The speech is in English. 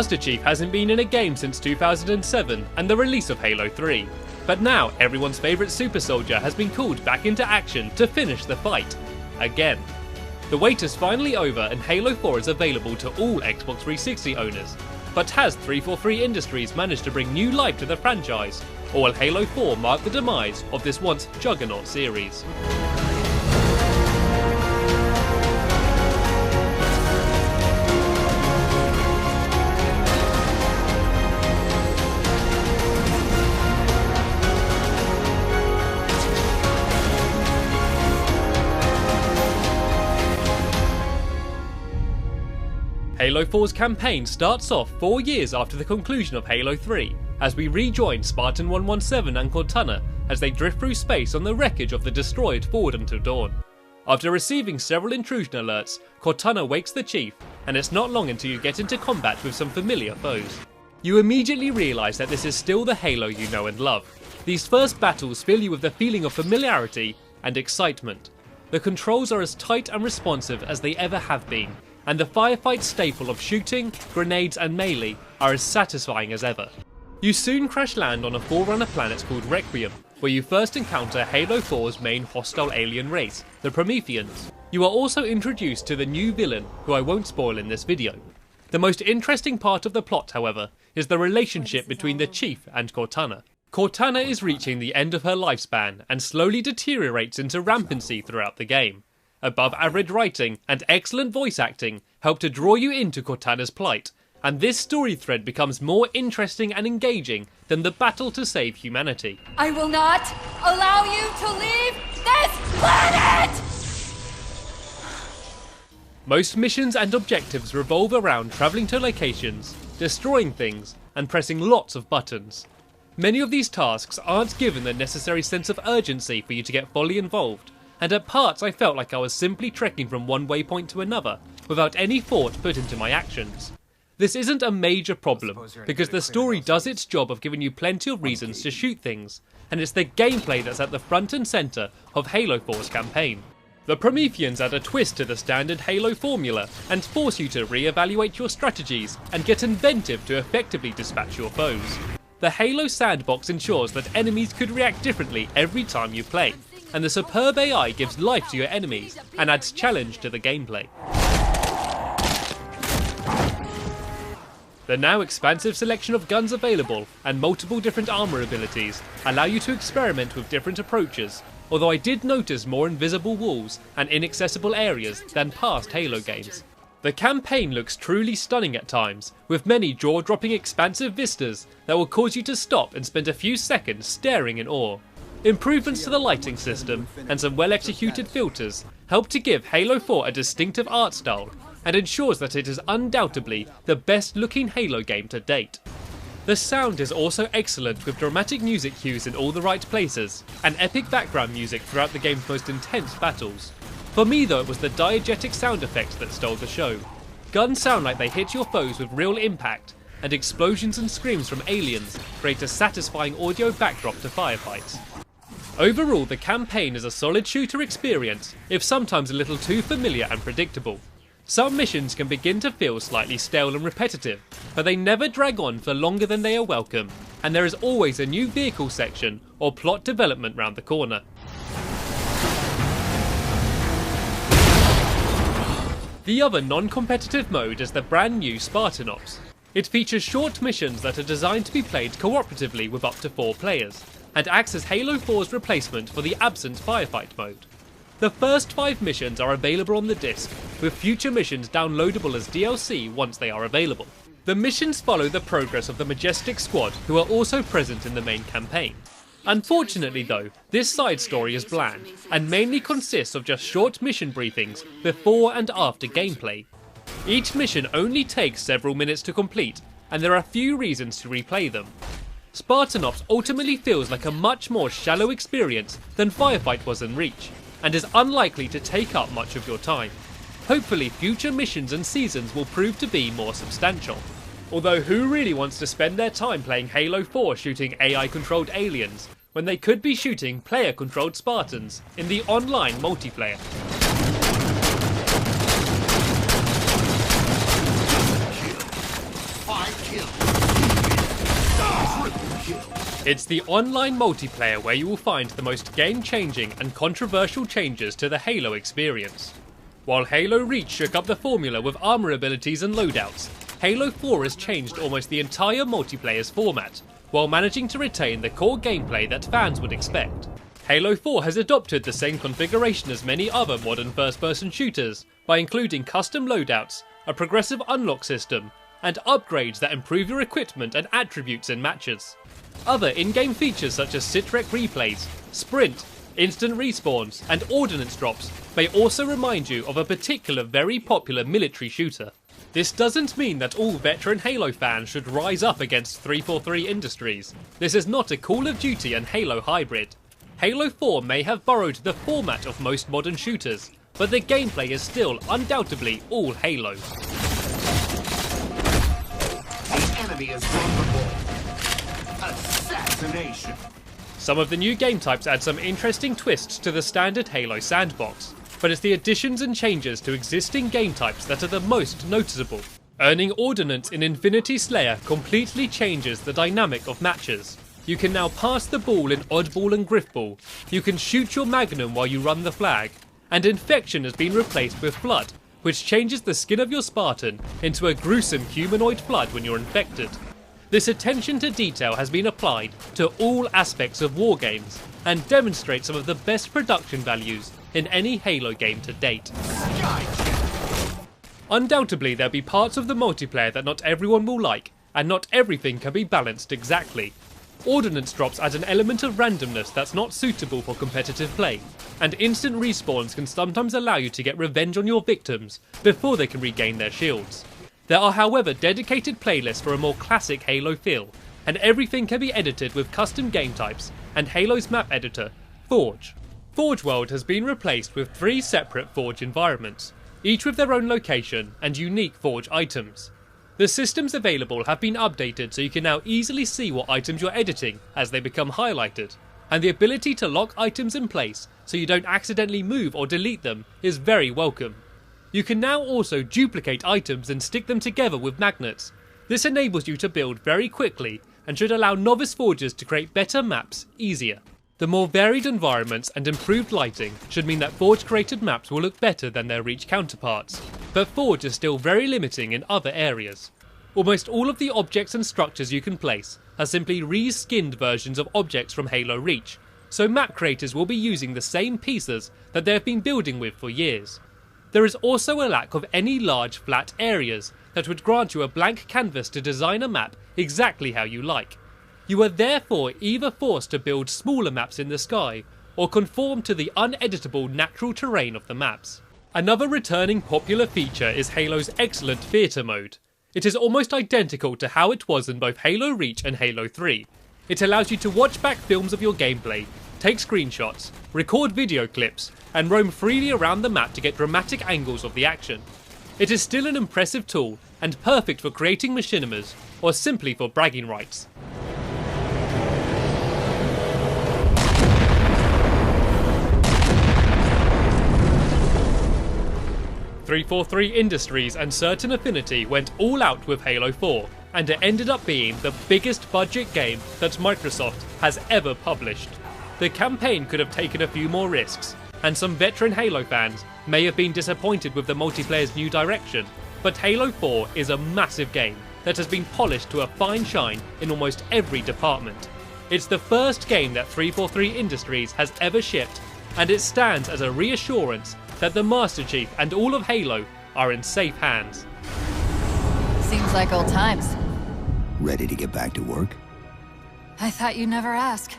Master Chief hasn't been in a game since 2007 and the release of Halo 3. But now everyone's favourite super soldier has been called back into action to finish the fight. Again. The wait is finally over and Halo 4 is available to all Xbox 360 owners. But has 343 Industries managed to bring new life to the franchise, or will Halo 4 mark the demise of this once juggernaut series? Halo 4's campaign starts off 4 years after the conclusion of Halo 3, as we rejoin Spartan 117 and Cortana as they drift through space on the wreckage of the destroyed Forward Until Dawn. After receiving several intrusion alerts, Cortana wakes the Chief, and it's not long until you get into combat with some familiar foes. You immediately realise that this is still the Halo you know and love. These first battles fill you with the feeling of familiarity and excitement. The controls are as tight and responsive as they ever have been, and the firefight staple of shooting, grenades and melee are as satisfying as ever. You soon crash land on a Forerunner planet called Requiem, where you first encounter Halo 4's main hostile alien race, the Prometheans. You are also introduced to the new villain, who I won't spoil in this video. The most interesting part of the plot, however, is the relationship between the Chief and Cortana. Cortana is reaching the end of her lifespan and slowly deteriorates into rampancy throughout the game. Above average writing and excellent voice acting help to draw you into Cortana's plight, and this story thread becomes more interesting and engaging than the battle to save humanity. I will not allow you to leave this planet! Most missions and objectives revolve around travelling to locations, destroying things, and pressing lots of buttons. Many of these tasks aren't given the necessary sense of urgency for you to get fully involved, and at parts I felt like I was simply trekking from one waypoint to another, without any thought put into my actions. This isn't a major problem, because the story does its job of giving you plenty of reasons to shoot things, and it's the gameplay that's at the front and centre of Halo 4's campaign. The Prometheans add a twist to the standard Halo formula, and force you to re-evaluate your strategies and get inventive to effectively dispatch your foes. The Halo sandbox ensures that enemies could react differently every time you play, and the superb AI gives life to your enemies and adds challenge to the gameplay. The now expansive selection of guns available and multiple different armour abilities allow you to experiment with different approaches, although I did notice more invisible walls and inaccessible areas than past Halo games. The campaign looks truly stunning at times, with many jaw-dropping expansive vistas that will cause you to stop and spend a few seconds staring in awe. Improvements to the lighting system and some well-executed filters help to give Halo 4 a distinctive art style and ensures that it is undoubtedly the best looking Halo game to date. The sound is also excellent, with dramatic music cues in all the right places and epic background music throughout the game's most intense battles. For me though, it was the diegetic sound effects that stole the show. Guns sound like they hit your foes with real impact, and explosions and screams from aliens create a satisfying audio backdrop to firefights. Overall, the campaign is a solid shooter experience, if sometimes a little too familiar and predictable. Some missions can begin to feel slightly stale and repetitive, but they never drag on for longer than they are welcome, and there is always a new vehicle section or plot development round the corner. The other non-competitive mode is the brand new Spartan Ops. It features short missions that are designed to be played cooperatively with up to 4 players, and acts as Halo 4's replacement for the absent firefight mode. The first 5 missions are available on the disc, with future missions downloadable as DLC once they are available. The missions follow the progress of the Majestic Squad, who are also present in the main campaign. Unfortunately though, this side story is bland, and mainly consists of just short mission briefings before and after gameplay. Each mission only takes several minutes to complete, and there are few reasons to replay them. Spartan Ops ultimately feels like a much more shallow experience than Firefight was in Reach, and is unlikely to take up much of your time. Hopefully future missions and seasons will prove to be more substantial. Although who really wants to spend their time playing Halo 4 shooting AI-controlled aliens, when they could be shooting player-controlled Spartans in the online multiplayer? Fight It's the online multiplayer where you will find the most game-changing and controversial changes to the Halo experience. While Halo Reach shook up the formula with armor abilities and loadouts, Halo 4 has changed almost the entire multiplayer's format, while managing to retain the core gameplay that fans would expect. Halo 4 has adopted the same configuration as many other modern first-person shooters by including custom loadouts, a progressive unlock system, and upgrades that improve your equipment and attributes in matches. Other in-game features such as sit-rec replays, sprint, instant respawns, and ordnance drops may also remind you of a particular very popular military shooter. This doesn't mean that all veteran Halo fans should rise up against 343 Industries. This is not a Call of Duty and Halo hybrid. Halo 4 may have borrowed the format of most modern shooters, but the gameplay is still undoubtedly all Halo. The enemy is vulnerable. Assassination. Some of the new game types add some interesting twists to the standard Halo sandbox, but it's the additions and changes to existing game types that are the most noticeable. Earning Ordnance in Infinity Slayer completely changes the dynamic of matches. You can now pass the ball in Oddball and Griffball, you can shoot your Magnum while you run the flag, and Infection has been replaced with Flood, which changes the skin of your Spartan into a gruesome humanoid flood when you're infected. This attention to detail has been applied to all aspects of war games, and demonstrates some of the best production values in any Halo game to date. Undoubtedly there'll be parts of the multiplayer that not everyone will like, and not everything can be balanced exactly. Ordnance drops add an element of randomness that's not suitable for competitive play, and instant respawns can sometimes allow you to get revenge on your victims before they can regain their shields. There are however dedicated playlists for a more classic Halo feel, and everything can be edited with custom game types and Halo's map editor, Forge. Forge World has been replaced with 3 separate Forge environments, each with their own location and unique Forge items. The systems available have been updated so you can now easily see what items you're editing as they become highlighted, and the ability to lock items in place so you don't accidentally move or delete them is very welcome. You can now also duplicate items and stick them together with magnets. This enables you to build very quickly and should allow novice forgers to create better maps easier. The more varied environments and improved lighting should mean that Forge created maps will look better than their Reach counterparts, but Forge is still very limiting in other areas. Almost all of the objects and structures you can place are simply re-skinned versions of objects from Halo Reach, so map creators will be using the same pieces that they have been building with for years. There is also a lack of any large flat areas that would grant you a blank canvas to design a map exactly how you like. You are therefore either forced to build smaller maps in the sky, or conform to the uneditable natural terrain of the maps. Another returning popular feature is Halo's excellent theatre mode. It is almost identical to how it was in both Halo Reach and Halo 3. It allows you to watch back films of your gameplay, take screenshots, record video clips, and roam freely around the map to get dramatic angles of the action. It is still an impressive tool, and perfect for creating machinimas, or simply for bragging rights. .343 Industries and Certain Affinity went all out with Halo 4, and it ended up being the biggest budget game that Microsoft has ever published. The campaign could have taken a few more risks, and some veteran Halo fans may have been disappointed with the multiplayer's new direction, but Halo 4 is a massive game that has been polished to a fine shine in almost every department. It's the first game that 343 Industries has ever shipped, and it stands as a reassurance that the Master Chief and all of Halo are in safe hands. Seems like old times. Ready to get back to work? I thought you'd never ask.